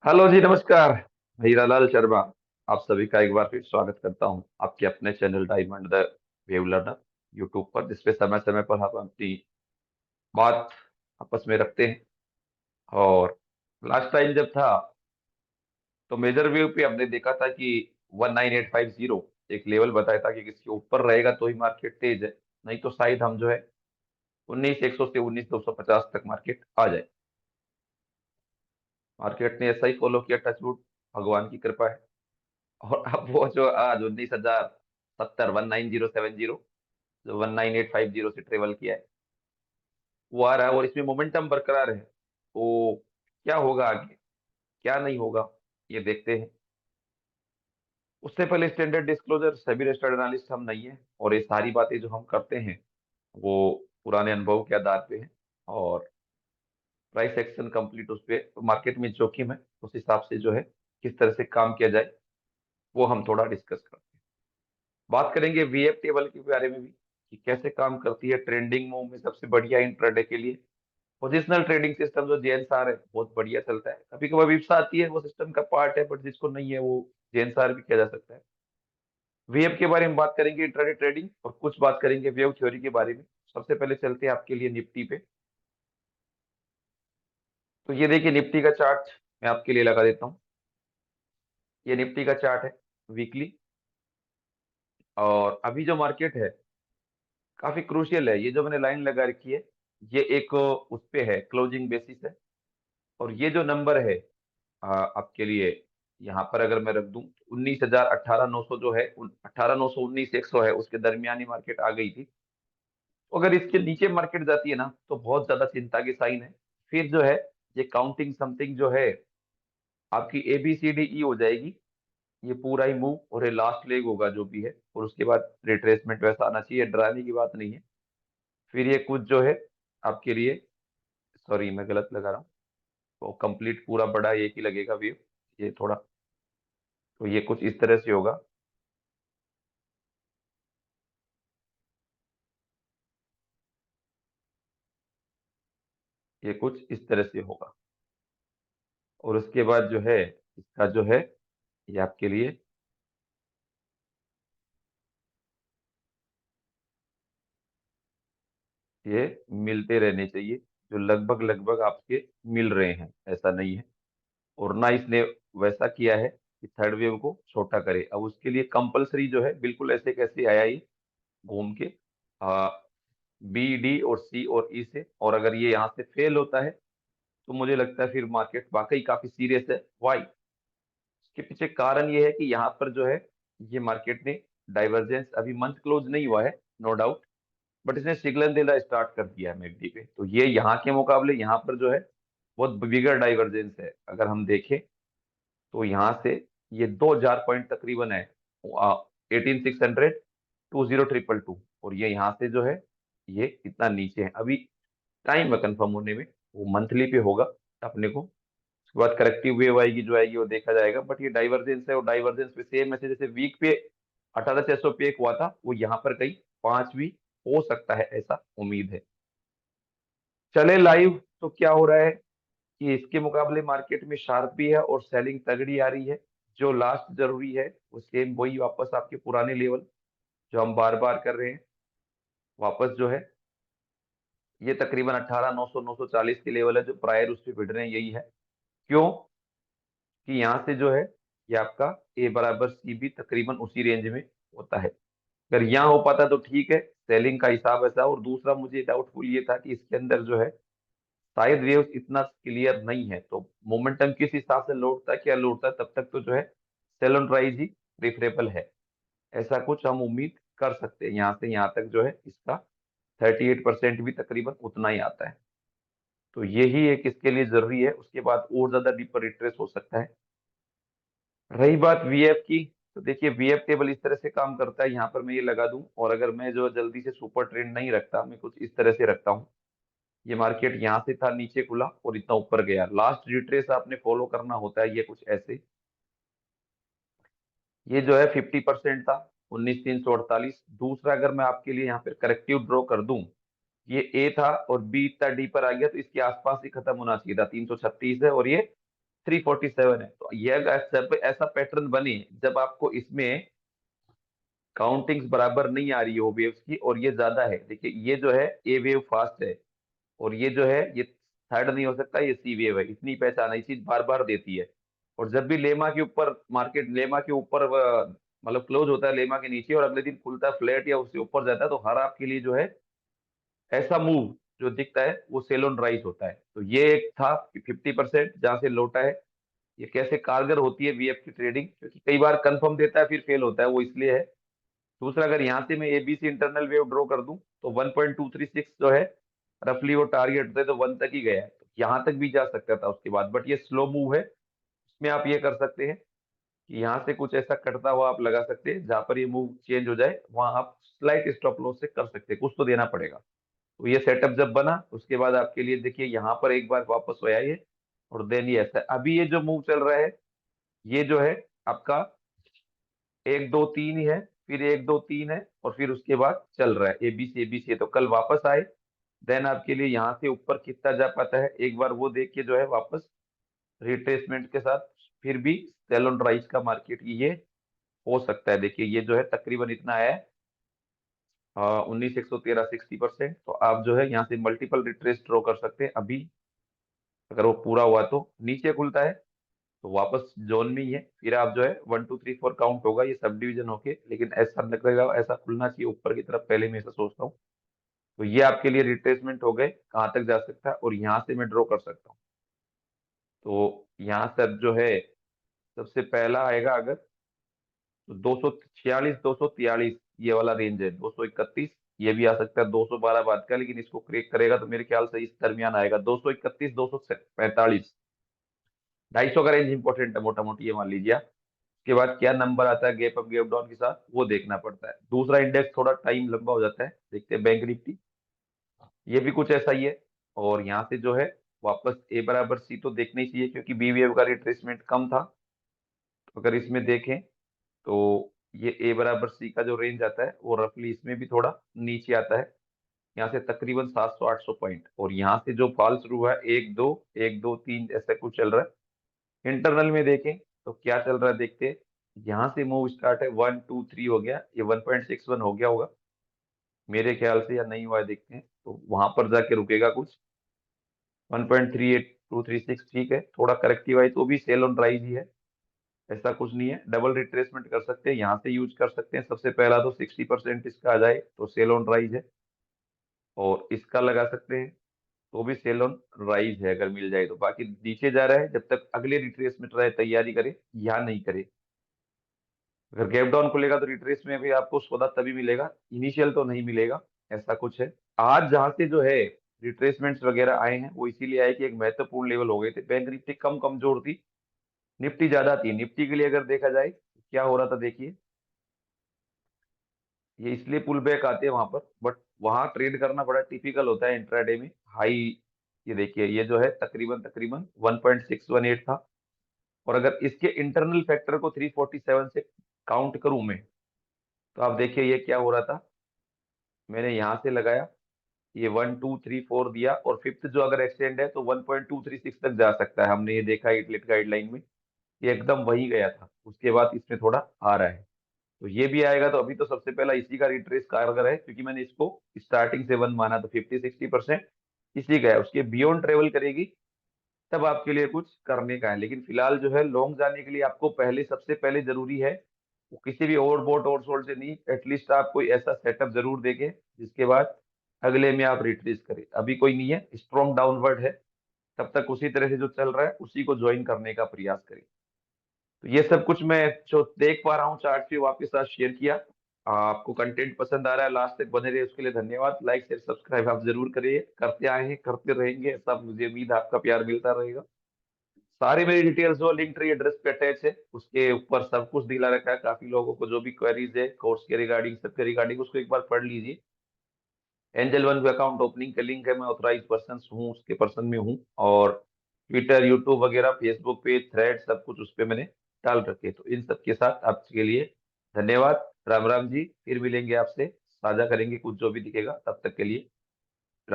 Hello जी, नमस्कार। हीरालाल शर्मा आप सभी का एक बार फिर स्वागत करता हूं आपके अपने channel diamond the wave learner YouTube पर, जिसपे समय समय पर हम अपनी बात आपस में रखते हैं। और लास्ट टाइम जब था तो मेजर वेव पे हमने देखा था कि 19850 एक लेवल बताया था कि किसके ऊपर रहेगा तो ही मार्केट तेज है, नहीं तो शायद हम जो है 19100 से 19250 तक मार्केट आ जाए। मार्केट ने ऐसा ही फॉलो किया, टचवुड, भगवान की कृपा है। और अब वो जो आज 19,070, 19070, जो 19850 से ट्रेवल किया है, वो आ रहा है और इसमें मोमेंटम बरकरार है। तो क्या होगा आगे, क्या नहीं होगा, ये देखते हैं। उससे पहले स्टैंडर्ड डिस्क्लोजर, सभी रजिस्टर्ड एनालिस्ट हम नहीं है, और ये सारी बातें जो हम करते हैं वो पुराने अनुभव के आधार पे है। और प्राइस एक्शन कंप्लीट उस पे मार्केट में जोखिम है, उस हिसाब से जो है किस तरह से काम किया जाए वो हम थोड़ा डिस्कस करते हैं। बात करेंगे वीएफ टेबल के बारे में भी कि कैसे काम करती है ट्रेंडिंग मूव में, सबसे बढ़िया इंट्राडे के लिए। पोजिशनल ट्रेडिंग सिस्टम जो जेएनएसआर है बहुत बढ़िया चलता है, कभी कभी विप्सा आती है, वो सिस्टम का पार्ट है, बट जिसको नहीं है वो जेएनएसआर भी किया जा सकता है। वीएफ के बारे में बात करेंगे, इंट्राडे ट्रेडिंग, और कुछ बात करेंगे वेव थ्योरी के बारे में। सबसे पहले चलते हैं आपके लिए निफ्टी पे। तो ये देखिए निफ्टी का चार्ट मैं आपके लिए लगा देता हूँ। ये निफ्टी का चार्ट है वीकली। और अभी जो मार्केट है काफी क्रूशियल है, ये जो मैंने लाइन लगा रखी है ये एक उस पे है, क्लोजिंग बेसिस है। और ये जो नंबर है आपके लिए यहाँ पर अगर मैं रख दूं, 19,000, 18,900 जो है, 18,900, 19,100 है, उसके दरमियानी मार्केट आ गई थी। तो अगर इसके नीचे मार्केट जाती है ना तो बहुत ज्यादा चिंता की साइन है। फिर जो है ये काउंटिंग समथिंग जो है आपकी ABCDE हो जाएगी, ये पूरा ही मूव, और ये लास्ट लेग होगा जो भी है, और उसके बाद रिट्रेसमेंट वैसा आना चाहिए, डराने की बात नहीं है। फिर ये कुछ जो है आपके लिए, सॉरी मैं गलत लगा रहा हूँ, तो कंप्लीट पूरा बड़ा एक ही लगेगा व्यू, ये थोड़ा, तो ये कुछ इस तरह से होगा। ये कुछ इस तरह से होगा। और उसके बाद जो है इसका जो है ये आपके लिए ये मिलते रहने चाहिए, जो लगभग लगभग आपके मिल रहे हैं, ऐसा नहीं है। और ना इसने वैसा किया है कि थर्ड वेव को छोटा करे। अब उसके लिए कंपलसरी जो है, बिल्कुल ऐसे कैसे आया ये घूम के B, D और C और E से, और अगर ये यहाँ से फेल होता है तो मुझे लगता है फिर मार्केट वाकई काफी सीरियस है। वाई? इसके पीछे कारण ये है कि यहाँ पर जो है ये मार्केट ने डाइवर्जेंस, अभी मंथ क्लोज नहीं हुआ है नो डाउट, बट इसने सिग्नल देना स्टार्ट कर दिया है MACD पे। तो ये यहाँ के मुकाबले यहाँ पर जो है बहुत बिगर डाइवर्जेंस है। अगर हम देखें तो यहाँ से ये 2,000 पॉइंट तकरीबन है, 18,600, 20,222, और ये यहाँ से जो है ये इतना नीचे है। अभी टाइम है कंफर्म होने में, वो मंथली पे होगा अपने को। उसके बाद करेक्टिव वेव आएगी, जो आएगी वो देखा जाएगा, बट ये डाइवर्जेंस है, और डाइवर्जेंस पे सेम ऐसे जैसे वीक पे 18,600 पे एक हुआ था, वो यहाँ पर कहीं 5 भी हो सकता है, ऐसा उम्मीद है। चले लाइव तो क्या हो रहा है कि इसके मुकाबले मार्केट में शार्प भी है और सेलिंग तगड़ी आ रही है। जो लास्ट जरूरी है वो सेम वही, वापस आपके पुराने लेवल जो हम बार बार कर रहे हैं, वापस जो है ये तकरीबन 18,900, 940 के लेवल है जो प्रायर उस पे भिड़ रहे हैं, यही है। क्यों? कि यहाँ से जो है ये आपका A = C भी तकरीबन उसी रेंज में होता है। अगर यहाँ हो पाता तो ठीक है, सेलिंग का हिसाब ऐसा। और दूसरा मुझे डाउटफुल ये था कि इसके अंदर जो है शायद वेव्स इतना क्लियर नहीं है, तो मोमेंटम किस हिसाब से लौटता है, क्या लौटता है, तब तक तो जो है सेल ऑन राइज ही प्रेफरेबल है। ऐसा कुछ हम उम्मीद कर सकते हैं। यहाँ से यहाँ तक जो है इसका 38% भी तकरीबन उतना ही आता है। तो यही एक इसके लिए जरूरी है, उसके बाद और ज्यादा डीपर रिट्रेस हो सकता है। रही बात वीएफ की, तो देखिए वीएफ टेबल इस तरह से काम करता है, यहाँ पर मैं ये लगा दूं, और अगर मैं जो जल्दी से सुपर ट्रेंड नहीं रखता, मैं कुछ इस तरह से रखता हूँ। ये मार्केट यहाँ से था, नीचे खुला और इतना ऊपर गया, लास्ट रिट्रेस आपने फॉलो करना होता है, ये कुछ ऐसे। ये जो है 50% था, 19,348। दूसरा अगर मैं आपके लिए यहाँ पे करेक्टिव ड्रॉ कर दूं, ये A था और B इतना डी पर आ गया, तो इसके आसपास ही खत्म होना चाहिए था, 336 है, और ये 347 है। तो ये अगर ऐसा पैटर्न बने जब आपको इसमें काउंटिंग्स बराबर नहीं आ रही हो वेव्स की और ये ज्यादा है, देखिए ये जो है ए वेव फास्ट है और ये जो है ये थर्ड नहीं हो सकता, ये सी वेव है, इतनी पहचान ये चीज बार बार देती है। और जब भी लेमा के ऊपर मार्केट लेमा के ऊपर मतलब क्लोज होता है लेमा के नीचे और अगले दिन खुलता है फ्लैट या उससे ऊपर जाता है, तो हर आपके लिए जो है ऐसा मूव जो दिखता है वो सेल ऑन राइज होता है। तो ये एक था 50% जहां से लौटा है। ये कैसे कारगर होती है वीएफ की ट्रेडिंग, क्योंकि कई बार कंफर्म देता है फिर फेल होता है, वो इसलिए है। दूसरा, अगर यहाँ से मैं एबीसी इंटरनल वेव ड्रॉ कर दूं तो 1.236 जो है रफली वो टारगेट होता है, तो 1 तक ही गया है, तो यहाँ तक भी जा सकता था उसके बाद, बट ये स्लो मूव है। इसमें आप ये कर सकते हैं कि यहाँ से कुछ ऐसा कटता हुआ आप लगा सकते हैं, जहां पर ये मूव चेंज हो जाए वहां आप स्लाइट स्टॉप लॉस से कर सकते हैं, कुछ तो देना पड़ेगा। तो ये सेटअप जब बना उसके बाद आपके लिए देखिए यहाँ पर एक बार वापस हो आया ये, और देन ये ऐसा अभी ये जो मूव चल रहा है ये जो है आपका 1 2 3 ही है, फिर 1 2 3 है और फिर उसके बाद चल रहा है एबीसी एबीसी, तो कल वापस आए। देन आपके लिए यहाँ से ऊपर कितना जा पाता है एक बार वो देख के जो है वापस रिट्रेसमेंट के साथ फिर भी सेल ऑन राइज का मार्केट ये हो सकता है। देखिए ये जो है तकरीबन इतना है 19 113 60%। तो आप जो है यहाँ से मल्टीपल रिट्रेस ड्रॉ कर सकते हैं अभी, अगर वो पूरा हुआ तो नीचे खुलता है तो वापस जोन में ही है, फिर आप जो है 1 2 3 4 काउंट होगा ये सब डिवीजन होके, लेकिन ऐसा लगेगा ऐसा खुलना चाहिए ऊपर की तरफ, पहले मैं ऐसा सोचता हूँ। तो ये आपके लिए रिट्रेसमेंट हो गए, कहाँ तक जा सकता है और यहाँ से मैं ड्रॉ कर सकता हूँ। तो यहाँ से जो है सबसे पहला आएगा अगर तो 246 243 ये वाला रेंज है, 231 ये भी आ सकता है, 212 बाद का, लेकिन इसको क्रेक करेगा तो मेरे ख्याल से इस दरमियान आएगा 231 245। 250 का रेंज इंपॉर्टेंट है मोटा मोटी, ये मान लीजिए आप। उसके बाद क्या नंबर आता है गैप अप गैप डाउन के साथ वो देखना पड़ता है। दूसरा इंडेक्स थोड़ा टाइम लंबा हो जाता है, देखते हैं बैंक निफ्टी, ये भी कुछ ऐसा ही है। और यहाँ से जो है वापस ए बराबर सी तो देखना ही चाहिए क्योंकि बीवीएफ का रिट्रेसमेंट कम था। तो अगर इसमें देखें तो ये ए बराबर सी का जो रेंज आता है वो रफली इसमें भी थोड़ा नीचे आता है, यहाँ से तकरीबन 700 800 पॉइंट, और यहाँ से जो फॉल शुरू हुआ है 1 2 1 2 3 ऐसा कुछ चल रहा है। इंटरनल में देखें तो क्या चल रहा है देखते हैं। यहाँ से मूव स्टार्ट है 1 2 3 हो गया, ये 1.61 हो गया होगा मेरे ख्याल से, या नहीं हुआ है देखते हैं, तो वहां पर जाके रुकेगा कुछ 1.38236, ठीक है, थोड़ा करेक्टिव आई तो भी सेल ऑन राइज ही है, ऐसा कुछ नहीं है। डबल रिट्रेसमेंट कर सकते हैं, यहाँ से यूज कर सकते हैं। सबसे पहला तो 60% इसका आ जाए तो सेल ऑन राइज है, और इसका लगा सकते हैं तो भी सेल ऑन राइज है अगर मिल जाए तो। बाकी नीचे जा रहा है, जब तक अगले रिट्रेसमेंट रहे तैयारी करे या नहीं करे। अगर गैप डाउन खुलेगा तो रिट्रेस में भी आपको सौदा तभी मिलेगा, इनिशियल तो नहीं मिलेगा, ऐसा कुछ है। आज जहां से जो है रिट्रेसमेंट्स वगैरह आए हैं वो इसीलिए आए कि एक महत्वपूर्ण लेवल हो गए थे, बैंक निफ्टी कम कमजोर थी, निफ्टी ज्यादा थी। निफ्टी के लिए अगर देखा जाए तो क्या हो रहा था देखिए, ये इसलिए पुल बैक आते हैं वहां पर, बट वहां ट्रेड करना बड़ा टिपिकल होता है इंट्राडे में। हाई ये देखिए ये जो है तकरीबन तकरीबन 1.618 था, और अगर इसके इंटरनल फैक्टर को 347 से काउंट करूं मैं, तो आप देखिए ये क्या हो रहा था। मैंने यहाँ से लगाया, ये 1 2 3 4 दिया, और फिफ्थ जो अगर एक्सटेंड है तो 1.236 तक जा सकता है, हमने ये देखा इटलेट गाइडलाइन में, ये एकदम वही गया था। उसके बाद इसमें थोड़ा आ रहा है, तो ये भी आएगा। तो अभी तो सबसे पहला इसी का रिट्रेस कारगर है क्योंकि मैंने इसको स्टार्टिंग से वन माना, तो 50 60% इसी का है। उसके बियॉन्ड ट्रेवल करेगी तब आपके लिए कुछ करने का है, लेकिन फिलहाल जो है लॉन्ग जाने के लिए आपको पहले सबसे पहले जरूरी है वो किसी भी ओवरबोट ओवरसोल्ड से नहीं, एटलीस्ट आप कोई ऐसा सेटअप जरूर देखें जिसके बाद अगले में आप रिट्रेस करें। अभी कोई नहीं है, स्ट्रॉन्ग डाउनवर्ड है, तब तक उसी तरह से जो चल रहा है उसी को ज्वाइन करने का प्रयास करें। तो ये सब कुछ मैं जो देख पा रहा हूँ चार्ट पे वो आपके साथ शेयर किया। आपको कंटेंट पसंद आ रहा है, लास्ट तक बने रहे उसके लिए धन्यवाद। लाइक शेयर सब्सक्राइब आप जरूर करिए, करते आए हैं करते रहेंगे, सब मुझे उम्मीद है आपका प्यार मिलता रहेगा। सारी मेरी डिटेल्स जो लिंक ट्री एड्रेस पे अटैच है उसके ऊपर सब कुछ दिला रखा है। काफी लोगों को जो भी क्वेरीज है कोर्स के रिगार्डिंग सबके रिगार्डिंग उसको एक बार पढ़ लीजिए। एंजल वन पे अकाउंट ओपनिंग का लिंक है, मैं ऑथराइज पर्सन हूँ, उसके पर्सन में हूँ। और ट्विटर यूट्यूब वगैरह फेसबुक पेज थ्रेड सब कुछ उस पे मैंने डाल रखे। तो इन सब के साथ आपके लिए धन्यवाद, राम राम जी, फिर मिलेंगे आपसे, साझा करेंगे कुछ जो भी दिखेगा, तब तक के लिए